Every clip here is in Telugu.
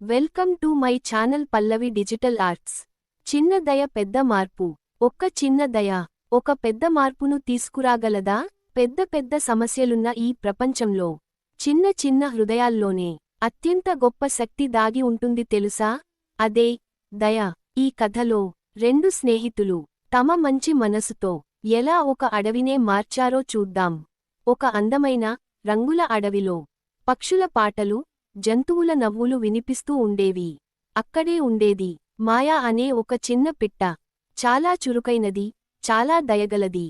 Welcome to my channel Pallavi digital arts. చిన్న దయ పెద్ద మార్పు. ఒక్క చిన్న దయ ఒక పెద్ద మార్పును తీసుకురాగలదా? పెద్ద పెద్ద సమస్యలున్న ఈ ప్రపంచంలో చిన్న చిన్న హృదయాల్లోనే అత్యంత గొప్ప శక్తి దాగి ఉంటుంది తెలుసా? అదే దయ. ఈ కథలో రెండు స్నేహితులు తమ మంచి మనసుతో ఎలా ఒక అడవినే మార్చారో చూద్దాం. ఒక అందమైన రంగుల అడవిలో పక్షుల పాటలు, జంతువుల నవ్వులు వినిపిస్తూ ఉండేవి. అక్కడే ఉండేది మాయా అనే ఒక చిన్న పిట్ట. చాలా చురుకైనది, చాలా దయగలది.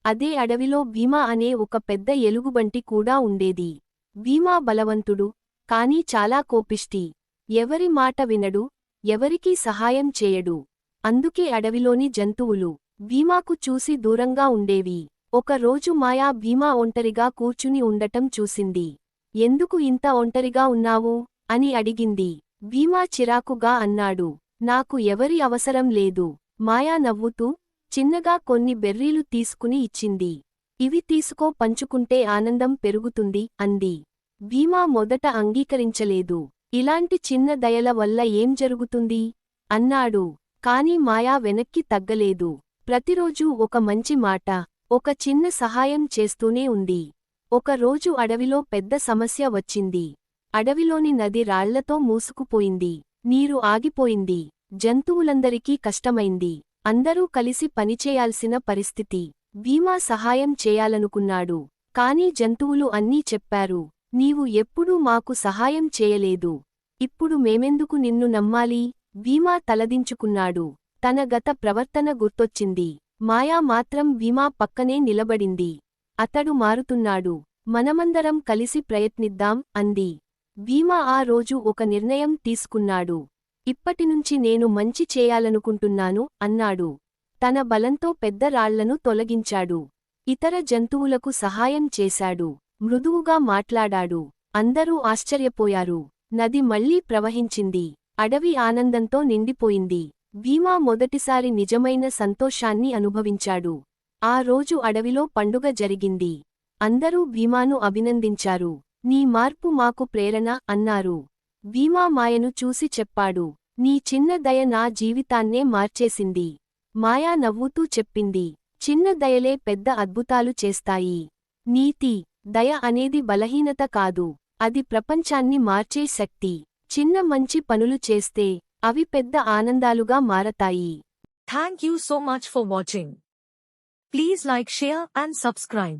అదే అడవిలో భీమా అనే ఒక పెద్ద ఎలుగుబంటి కూడా ఉండేది. భీమా బలవంతుడు, కానీ చాలా కోపిష్టి. ఎవరి మాట వినడు, ఎవరికీ సహాయం చేయడు. అందుకే అడవిలోని జంతువులు భీమాకు చూసి దూరంగా ఉండేవి. ఒక రోజు మాయా భీమా ఒంటరిగా కూర్చుని ఉండటం చూసింది. ఎందుకు ఇంత ఒంటరిగా ఉన్నావు అని అడిగింది. భీమా చిరాకుగా అన్నాడు, నాకు ఎవరి అవసరం లేదు. మాయా నవ్వుతూ చిన్నగా కొన్ని బెర్రీలు తీసుకుని ఇచ్చింది. ఇవి తీసుకో, పంచుకుంటే ఆనందం పెరుగుతుంది అంది. భీమా మొదట అంగీకరించలేదు. ఇలాంటి చిన్న దయల వల్ల ఏం జరుగుతుంది అన్నాడు. కాని మాయా వెనక్కి తగ్గలేదు. ప్రతిరోజూ ఒక మంచి మాట, ఒక చిన్న సహాయం చేస్తూనే ఉంది. ఒక రోజు అడవిలో పెద్ద సమస్య వచ్చింది. అడవిలోని నది రాళ్లతో మూసుకుపోయింది. నీరు ఆగిపోయింది. జంతువులందరికీ కష్టమైంది. అందరూ కలిసి పనిచేయాల్సిన పరిస్థితి. భీమా సహాయం చేయాలనుకున్నాడు. కానీ జంతువులు అన్నీ చెప్పారు, నీవు ఎప్పుడూ మాకు సహాయం చేయలేదు. ఇప్పుడు మేమెందుకు నిన్ను నమ్మాలి? భీమా తలదించుకున్నాడు. తన గత ప్రవర్తన గుర్తొచ్చింది. మాయా మాత్రం భీమా పక్కనే నిలబడింది. అతడు మారుతున్నాడు, మనమందరం కలిసి ప్రయత్నిద్దాం అంది. భీమా ఆ రోజు ఒక నిర్ణయం తీసుకున్నాడు. ఇప్పటినుంచి నేను మంచి చేయాలనుకుంటున్నాను అన్నాడు. తన బలంతో పెద్ద రాళ్లను తొలగించాడు. ఇతర జంతువులకు సహాయం చేశాడు. మృదువుగా మాట్లాడాడు. అందరూ ఆశ్చర్యపోయారు. నది మళ్లీ ప్రవహించింది. అడవి ఆనందంతో నిండిపోయింది. భీమా మొదటిసారి నిజమైన సంతోషాన్ని అనుభవించాడు. ఆ రోజు అడవిలో పండుగ జరిగింది. అందరూ భీమాను అభినందించారు. నీ మార్పు మాకు ప్రేరణ అన్నారు. భీమా మాయను చూసి చెప్పాడు, నీ చిన్న దయ నా జీవితాన్నే మార్చేసింది. మాయా నవ్వుతూ చెప్పింది, చిన్న దయలే పెద్ద అద్భుతాలు చేస్తాయి. నీతి, దయ అనేది బలహీనత కాదు, అది ప్రపంచాన్ని మార్చే శక్తి. చిన్న మంచి పనులు చేస్తే అవి పెద్ద ఆనందాలుగా మారతాయి. Thank you so much for watching. Please like, share and subscribe.